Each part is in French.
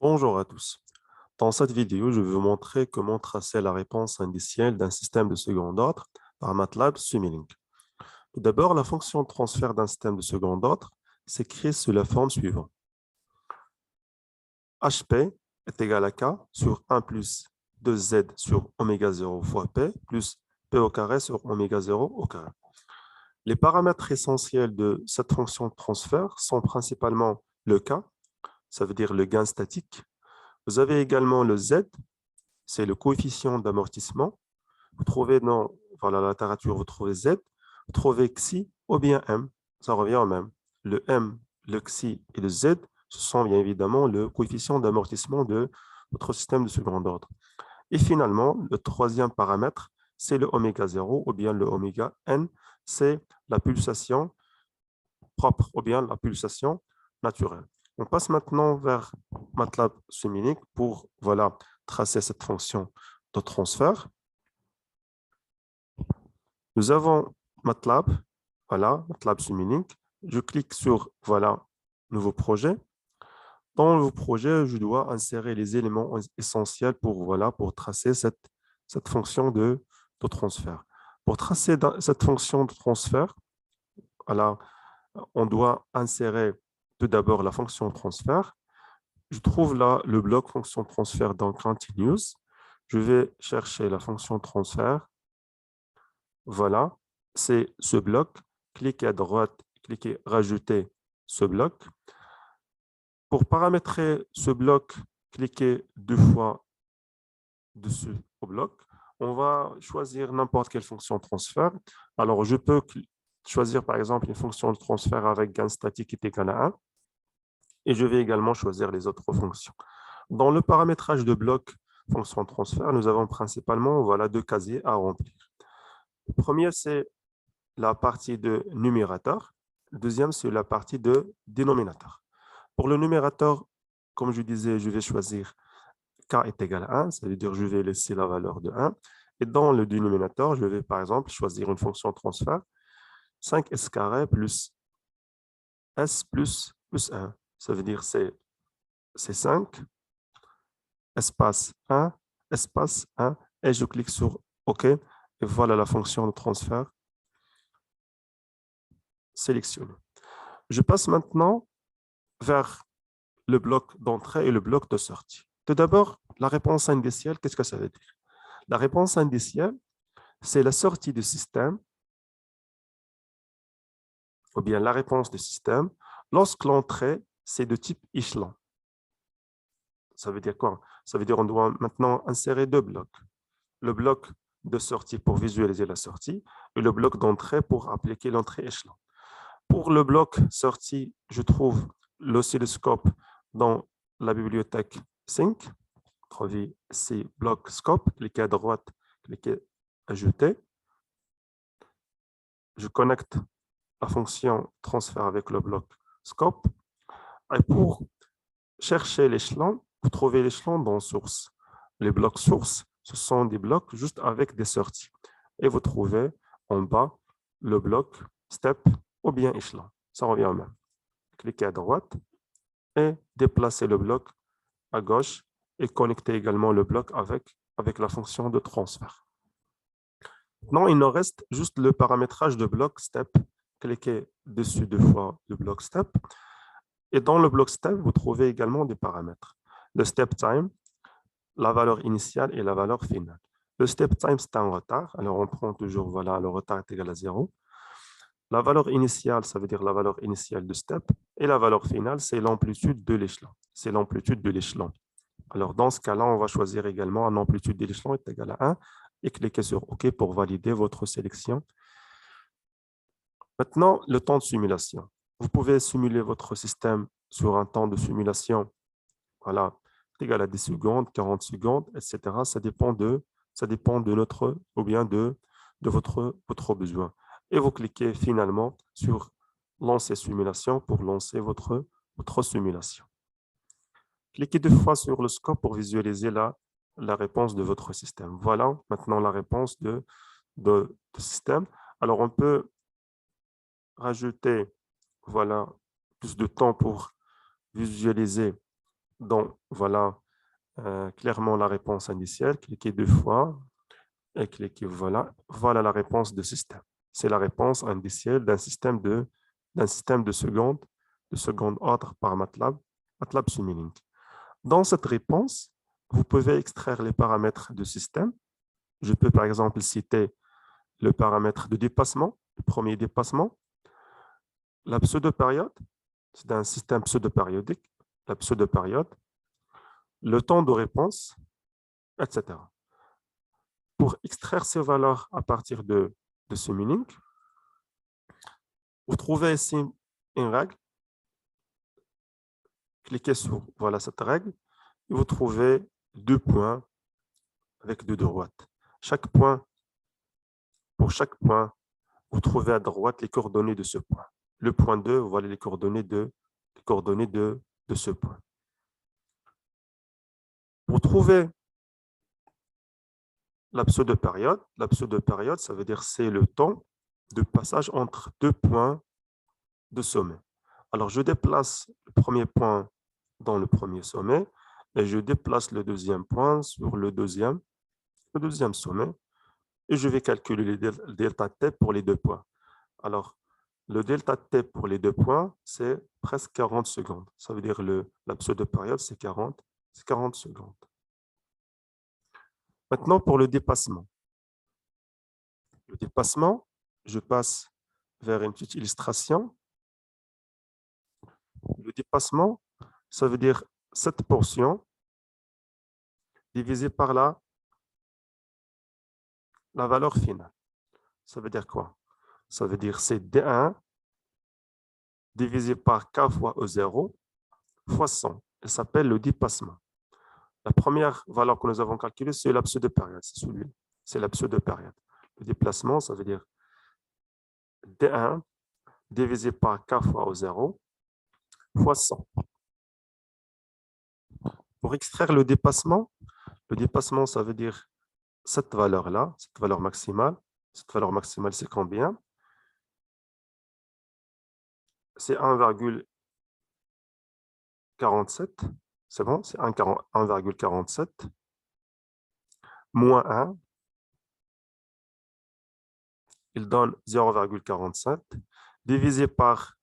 Bonjour à tous. Dans cette vidéo, je vais vous montrer comment tracer la réponse indicielle d'un système de second ordre par MATLAB Simulink. Tout d'abord, la fonction de transfert d'un système de second ordre s'écrit sous la forme suivante. HP est égal à K sur 1 plus 2Z sur oméga 0 fois P plus P au carré sur oméga 0 au carré. Les paramètres essentiels de cette fonction de transfert sont principalement le K, ça veut dire le gain statique. Vous avez également le Z, c'est le coefficient d'amortissement. Vous trouvez dans la littérature, vous trouvez Z, vous trouvez Xi ou bien M. Ça revient au même. Le M, le Xi et le Z, ce sont bien évidemment le coefficient d'amortissement de votre système de second ordre. Et finalement, le troisième paramètre, c'est le oméga 0 ou bien le oméga N, c'est la pulsation propre ou bien la pulsation naturelle. On passe maintenant vers MATLAB Simulink pour tracer cette fonction de transfert. Nous avons MATLAB, MATLAB Simulink. Je clique sur nouveau projet. Dans le nouveau projet, je dois insérer les éléments essentiels pour tracer cette fonction de transfert. Pour tracer cette fonction de transfert, on doit insérer tout d'abord la fonction transfert. Je trouve là le bloc fonction transfert dans Continuous. Je vais chercher la fonction transfert. Voilà, c'est ce bloc. Cliquez à droite, cliquez rajouter ce bloc. Pour paramétrer ce bloc, cliquez 2 fois dessus au bloc. On va choisir n'importe quelle fonction transfert. Alors, je peux choisir par exemple une fonction de transfert avec gain statique qui est égal à 1. Et je vais également choisir les autres fonctions. Dans le paramétrage de bloc fonction de transfert, nous avons principalement deux casiers à remplir. Le premier, c'est la partie de numérateur. Le deuxième, c'est la partie de dénominateur. Pour le numérateur, comme je disais, je vais choisir k est égal à 1, ça veut dire que je vais laisser la valeur de 1. Et dans le dénominateur, je vais par exemple choisir une fonction de transfert 5s carré plus s plus 1. Ça veut dire c'est 5, espace 1, espace 1, et je clique sur OK. Et voilà la fonction de transfert sélectionnée. Je passe maintenant vers le bloc d'entrée et le bloc de sortie. Tout d'abord, la réponse indicielle, qu'est-ce que ça veut dire? La réponse indicielle, c'est la sortie du système, ou bien la réponse du système, lorsque l'entrée, c'est de type échelon. Ça veut dire quoi? Ça veut dire qu'on doit maintenant insérer deux blocs. Le bloc de sortie pour visualiser la sortie et le bloc d'entrée pour appliquer l'entrée échelon. Pour le bloc sortie, je trouve l'oscilloscope dans la bibliothèque Sync. Trouvez ici bloc scope, cliquez à droite, cliquez ajouter. Je connecte la fonction transfert avec le bloc scope. Et pour chercher l'échelon, vous trouvez l'échelon dans source. Les blocs sources, ce sont des blocs juste avec des sorties. Et vous trouvez en bas le bloc step ou bien échelon. Ça revient au même. Cliquez à droite et déplacez le bloc à gauche et connectez également le bloc avec la fonction de transfert. Maintenant, il nous reste juste le paramétrage de bloc step. Cliquez dessus 2 fois le bloc step. Et dans le bloc step, vous trouvez également des paramètres. Le step time, la valeur initiale et la valeur finale. Le step time, c'est un retard. Alors, on prend toujours, le retard est égal à 0. La valeur initiale, ça veut dire la valeur initiale de step. Et la valeur finale, c'est l'amplitude de l'échelon. C'est l'amplitude de l'échelon. Alors, dans ce cas-là, on va choisir également une amplitude de l'échelon est égale à 1 et cliquer sur OK pour valider votre sélection. Maintenant, le temps de simulation. Vous pouvez simuler votre système sur un temps de simulation égal à 10 secondes, 40 secondes, etc. Ça dépend de notre ou bien de votre besoin. Et vous cliquez finalement sur lancer simulation pour lancer votre simulation. Cliquez 2 fois sur le scope pour visualiser la réponse de votre système. Voilà maintenant la réponse de système. Alors, on peut rajouter plus de temps pour visualiser Donc, voilà clairement la réponse initiale. Cliquez 2 fois et cliquez voilà. Voilà la réponse de système. C'est la réponse indicielle d'un système de seconde ordre par MATLAB, MATLAB Simulink. Dans cette réponse, vous pouvez extraire les paramètres du système. Je peux par exemple citer le paramètre de dépassement, le premier dépassement, la pseudo-période, c'est un système pseudo-périodique, la pseudo-période, le temps de réponse, etc. Pour extraire ces valeurs à partir de ce Simulink, vous trouvez ici une règle. Cliquez sur voilà, cette règle et vous trouvez 2 points avec 2 droites. Pour chaque point, vous trouvez à droite les coordonnées de ce point. Le point 2, voilà les coordonnées de ce point. Pour trouver la pseudo-période, ça veut dire c'est le temps de passage entre 2 points de sommet. Alors, je déplace le premier point dans le premier sommet et je déplace le deuxième point sur le deuxième sommet et je vais calculer le delta T pour les 2 points. Alors, le delta T pour les 2 points, c'est presque 40 secondes. Ça veut dire la pseudo-période, c'est 40 secondes. Maintenant, pour le dépassement. Le dépassement, je passe vers une petite illustration. Le dépassement, ça veut dire cette portion divisée par la valeur finale. Ça veut dire quoi? Ça veut dire c'est D1 divisé par K fois E0 fois 100. Ça s'appelle le dépassement. La première valeur que nous avons calculée, c'est la pseudo-période. C'est celui-là. C'est la pseudo-période. Le déplacement, ça veut dire D1 divisé par K fois E0 fois 100. Pour extraire le dépassement, ça veut dire cette valeur-là, cette valeur maximale. Cette valeur maximale, c'est combien? C'est 1,47. C'est bon? C'est 1,47 moins 1. Il donne 0,47 divisé par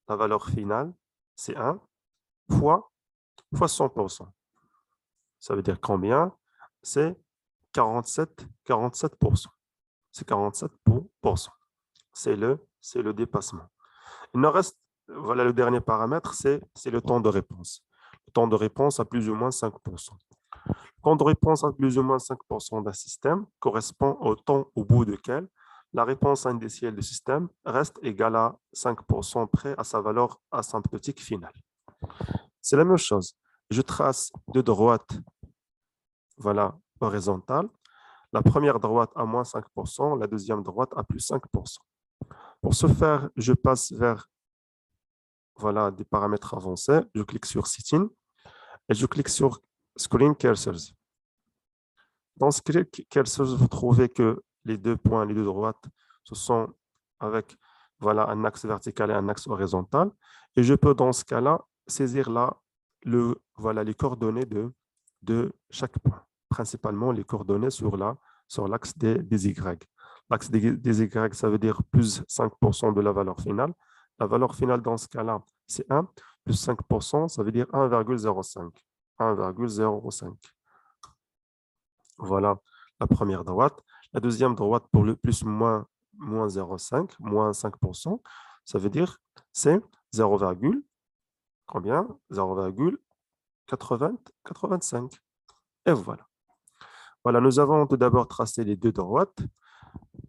la valeur finale, c'est 1, fois 100%. Ça veut dire combien? C'est 47%. C'est 47%. C'est le dépassement. Il nous reste, voilà le dernier paramètre, c'est le temps de réponse. Le temps de réponse à plus ou moins 5%. Le temps de réponse à plus ou moins 5% d'un système correspond au temps au bout duquel la réponse indicielle du système reste égale à 5% près à sa valeur asymptotique finale. C'est la même chose. Je trace 2 droites, voilà, horizontales. La première droite à moins 5%, la deuxième droite à plus 5%. Pour ce faire, je passe vers voilà, des paramètres avancés. Je clique sur Setting et je clique sur Screen Cursors. Dans Screen Cursors, vous trouvez que les 2 points, les 2 droites, ce sont avec voilà, un axe vertical et un axe horizontal. Et je peux, dans ce cas-là, saisir là voilà, les coordonnées de chaque point, principalement les coordonnées sur l'axe des Y. L'axe des Y, ça veut dire plus 5% de la valeur finale. La valeur finale, dans ce cas-là, c'est 1. Plus 5%, ça veut dire 1,05. 1,05. Voilà la première droite. La deuxième droite, pour le plus moins 0,5, moins 5%, ça veut dire c'est 0, combien? 0,85. Et voilà. Voilà, nous avons tout d'abord tracé les 2 droites.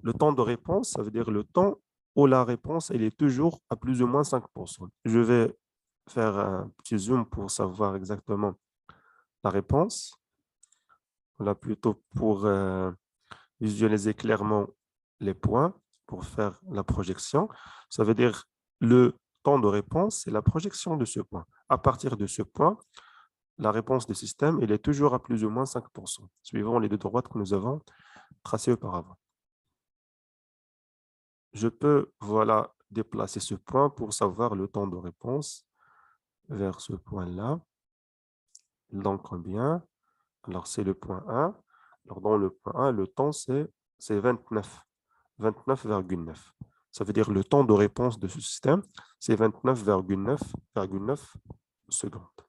Le temps de réponse, ça veut dire le temps où la réponse elle est toujours à plus ou moins 5%. Je vais faire un petit zoom pour savoir exactement la réponse. Voilà, plutôt pour visualiser clairement les points, pour faire la projection. Ça veut dire le temps de réponse, c'est la projection de ce point. À partir de ce point, la réponse du système elle est toujours à plus ou moins 5%, suivant les 2 droites que nous avons tracées auparavant. Je peux voilà, déplacer ce point pour savoir le temps de réponse vers ce point-là. il donne combien? Alors, c'est le point 1. Alors, dans le point 1, le temps, c'est 29. 29,9. Ça veut dire le temps de réponse de ce système, c'est 29,9 secondes.